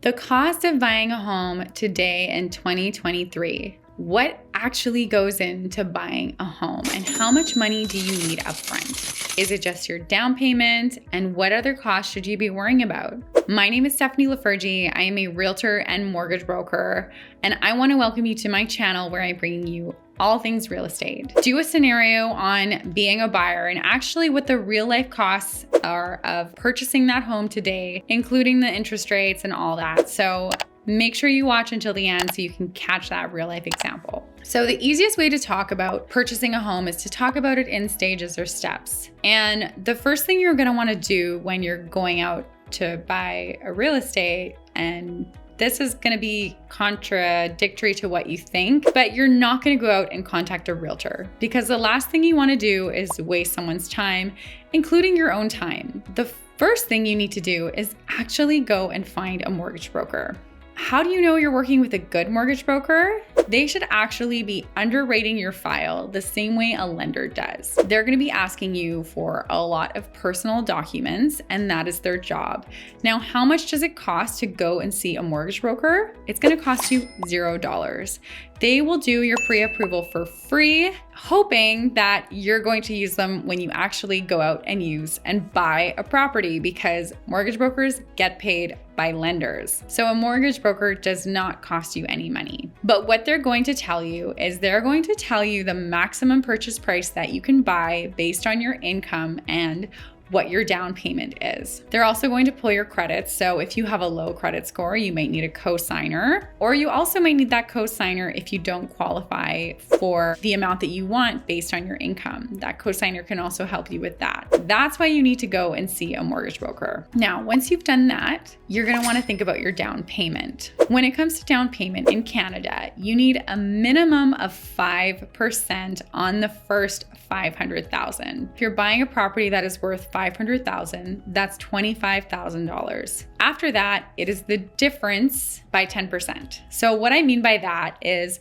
The cost of buying a home today in 2023. What actually goes into buying a home and how much money do you need upfront? Is it just your down payment? And what other costs should you be worrying about? My name is Stephanie Lefurgy. I am a realtor and mortgage broker, and I want to welcome you to my channel where I bring you all things real estate. Do a scenario on being a buyer and actually what the real life costs are of purchasing that home today, including the interest rates and all that. So make sure you watch until the end so you can catch that real life example. So the easiest way to talk about purchasing a home is to talk about it in stages or steps. And the first thing you're gonna wanna do when you're going out to buy a real estate, and this is gonna be contradictory to what you think, but you're not gonna go out and contact a realtor because the last thing you wanna do is waste someone's time, including your own time. The first thing you need to do is actually go and find a mortgage broker. How do you know you're working with a good mortgage broker? They should actually be underwriting your file the same way a lender does. They're gonna be asking you for a lot of personal documents, and that is their job. Now, how much does it cost to go and see a mortgage broker? It's gonna cost you $0. They will do your pre-approval for free, hoping that you're going to use them when you actually go out and use and buy a property, because mortgage brokers get paid by lenders. So a mortgage broker does not cost you any money. But what they're going to tell you is they're going to tell you the maximum purchase price that you can buy based on your income and what your down payment is. They're also going to pull your credits. So if you have a low credit score, you might need a co-signer, or you also might need that co-signer if you don't qualify for the amount that you want based on your income. That co-signer can also help you with that. That's why you need to go and see a mortgage broker. Now, once you've done that, you're gonna wanna think about your down payment. When it comes to down payment in Canada, you need a minimum of 5% on the first $500,000. If you're buying a property that is worth $500,000, that's $25,000. After that, it is the difference by 10%. So what I mean by that is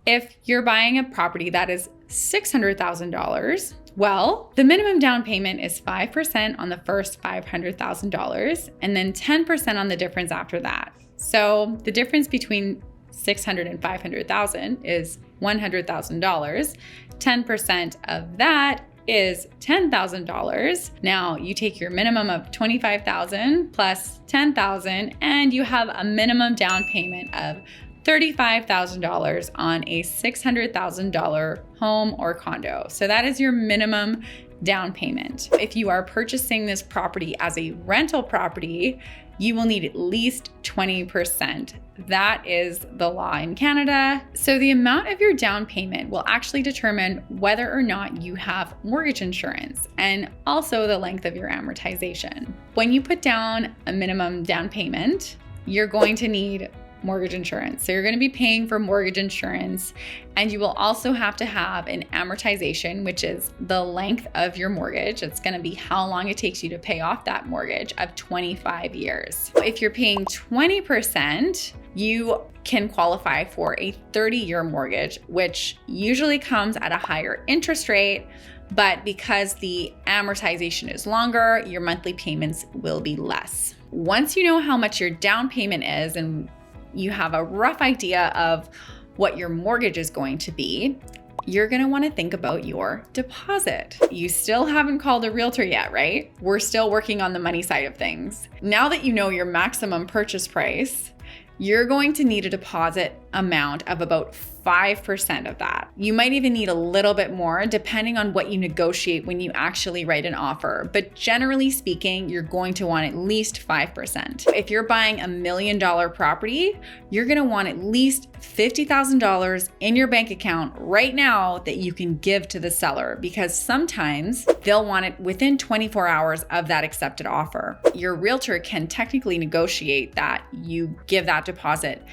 if you're buying a property that is $600,000, well, the minimum down payment is 5% on the first $500,000 and then 10% on the difference after that. So the difference between $600,000 and $500,000 is $100,000. 10% of that is $10,000. Now you take your minimum of $25,000 plus $10,000 and you have a minimum down payment of $35,000 on a $600,000 home or condo. So that is your minimum down payment. If you are purchasing this property as a rental property, you will need at least 20%. That is the law in Canada. So the amount of your down payment will actually determine whether or not you have mortgage insurance and also the length of your amortization. When you put down a minimum down payment, you're going to need mortgage insurance. So you're going to be paying for mortgage insurance, and you will also have to have an amortization, which is the length of your mortgage. It's going to be how long it takes you to pay off that mortgage of 25 years. If you're paying 20%, you can qualify for a 30-year mortgage, which usually comes at a higher interest rate, but because the amortization is longer, your monthly payments will be less. Once you know how much your down payment is and you have a rough idea of what your mortgage is going to be, you're gonna wanna think about your deposit. You still haven't called a realtor yet, right? We're still working on the money side of things. Now that you know your maximum purchase price, you're going to need a deposit amount of about 5% of that. You might even need a little bit more depending on what you negotiate when you actually write an offer. But generally speaking, you're going to want at least 5%. If you're buying $1 million property, you're gonna want at least $50,000 in your bank account right now that you can give to the seller, because sometimes they'll want it within 24 hours of that accepted offer. Your realtor can technically negotiate that you give that deposit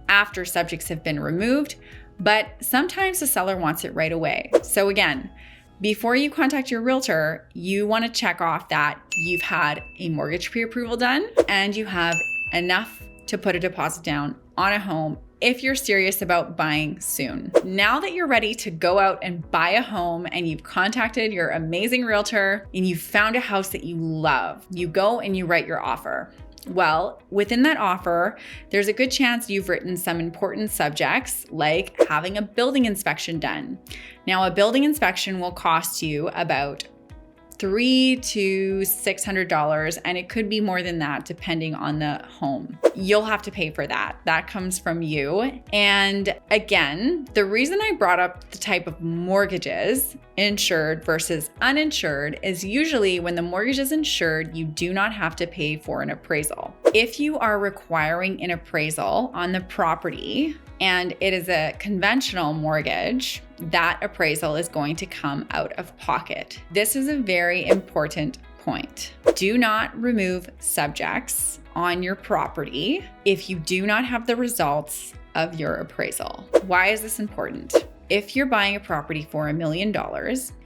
after subjects have been removed, but sometimes the seller wants it right away. So again, before you contact your realtor, you want to check off that you've had a mortgage pre-approval done and you have enough to put a deposit down on a home if you're serious about buying soon. Now that you're ready to go out and buy a home and you've contacted your amazing realtor and you've found a house that you love, you go and you write your offer. Well, within that offer, there's a good chance you've written some important subjects like having a building inspection done. Now, a building inspection will cost you about $300 to $600, and it could be more than that depending on the home. You'll have to pay for that. That comes from you. And again, the reason I brought up the type of mortgages, insured versus uninsured, is usually when the mortgage is insured, you do not have to pay for an appraisal. If you are requiring an appraisal on the property and it is a conventional mortgage, that appraisal is going to come out of pocket. This is a very important point. Do not remove subjects on your property if you do not have the results of your appraisal. Why is this important? If you're buying a property for $1 million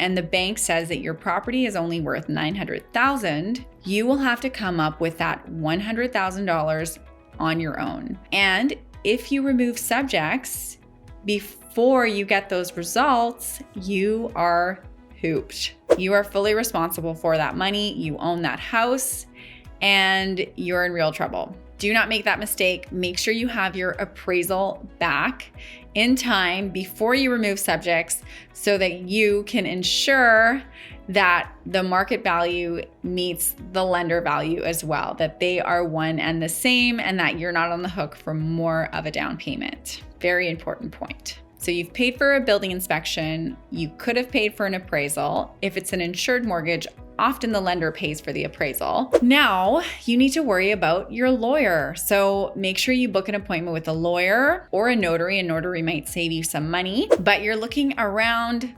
and the bank says that your property is only worth $900,000, you will have to come up with that $100,000 on your own. And if you remove subjects before you get those results, you are hooped. You are fully responsible for that money. You own that house and you're in real trouble. Do not make that mistake. Make sure you have your appraisal back in time before you remove subjects so that you can ensure that the market value meets the lender value as well, that they are one and the same, and that you're not on the hook for more of a down payment. Very important point. So you've paid for a building inspection. You could have paid for an appraisal. If it's an insured mortgage, often the lender pays for the appraisal. Now you need to worry about your lawyer. So make sure you book an appointment with a lawyer or a notary. A notary might save you some money, but you're looking around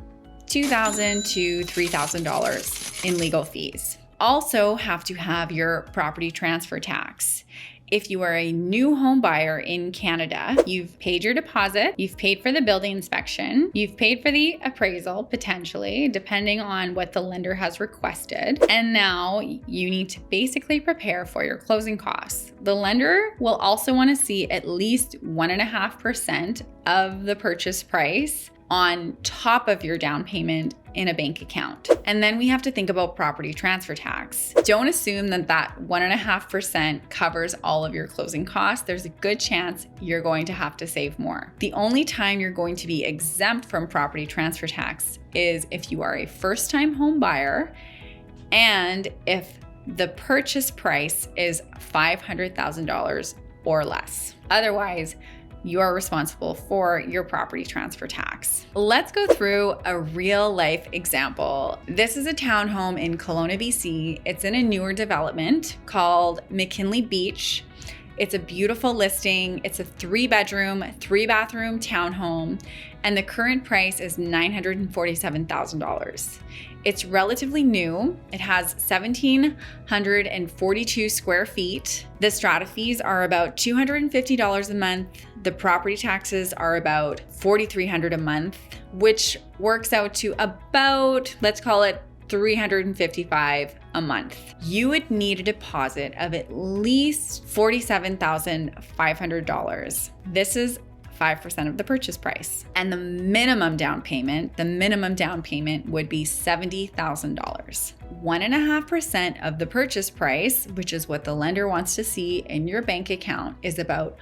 $2,000 to $3,000 in legal fees. Also have to have your property transfer tax. If you are a new home buyer in Canada, you've paid your deposit, you've paid for the building inspection, you've paid for the appraisal, potentially, depending on what the lender has requested. And now you need to basically prepare for your closing costs. The lender will also want to see at least 1.5% of the purchase price on top of your down payment in a bank account. And then we have to think about property transfer tax. Don't assume that 1.5% covers all of your closing costs. There's a good chance you're going to have to save more. The only time you're going to be exempt from property transfer tax is if you are a first-time home buyer and if the purchase price is $500,000 or less. Otherwise, you are responsible for your property transfer tax. Let's go through a real life example. This is a townhome in Kelowna, BC. It's in a newer development called McKinley Beach. It's a beautiful listing. It's a 3-bedroom, 3-bathroom townhome, and the current price is $947,000. It's relatively new. It has 1,742 square feet. The strata fees are about $250 a month. The property taxes are about $4,300 a month, which works out to about, let's call it $355 a month. You would need a deposit of at least $47,500. This is 5% of the purchase price. And the minimum down payment would be $70,000. 1.5% of the purchase price, which is what the lender wants to see in your bank account, is about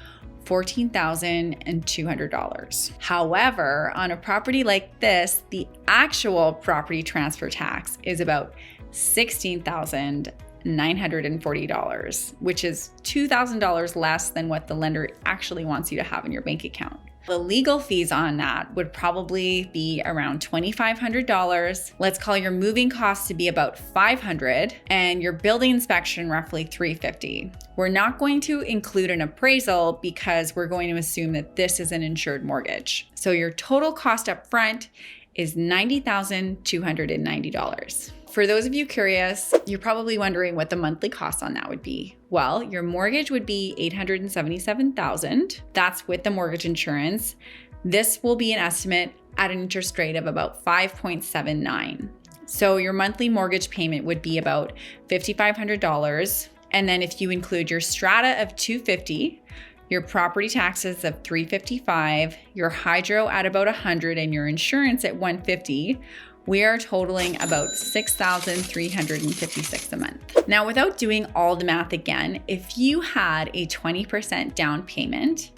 $14,200. However, on a property like this, the actual property transfer tax is about $16,940, which is $2,000 less than what the lender actually wants you to have in your bank account. The legal fees on that would probably be around $2,500. Let's call your moving costs to be about $500 and your building inspection roughly $350. We're not going to include an appraisal because we're going to assume that this is an insured mortgage. So your total cost up front is $90,290. For those of you curious, you're probably wondering what the monthly cost on that would be. Well, your mortgage would be $877,000. That's with the mortgage insurance. This will be an estimate at an interest rate of about 5.79. So your monthly mortgage payment would be about $5,500. And then if you include your strata of $250, your property taxes of $355, your hydro at about $100, and your insurance at $150, we are totaling about $6,356 a month. Now, without doing all the math again, if you had a 20% down payment,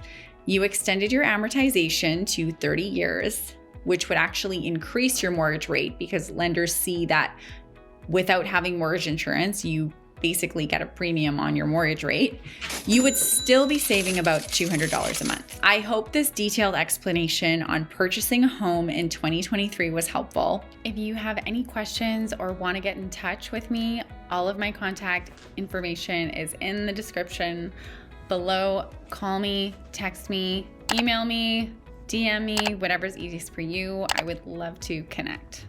you extended your amortization to 30 years, which would actually increase your mortgage rate because lenders see that without having mortgage insurance, you basically get a premium on your mortgage rate, you would still be saving about $200 a month. I hope this detailed explanation on purchasing a home in 2023 was helpful. If you have any questions or want to get in touch with me, all of my contact information is in the description below. Call me, text me, email me, DM me, whatever's easiest for you. I would love to connect.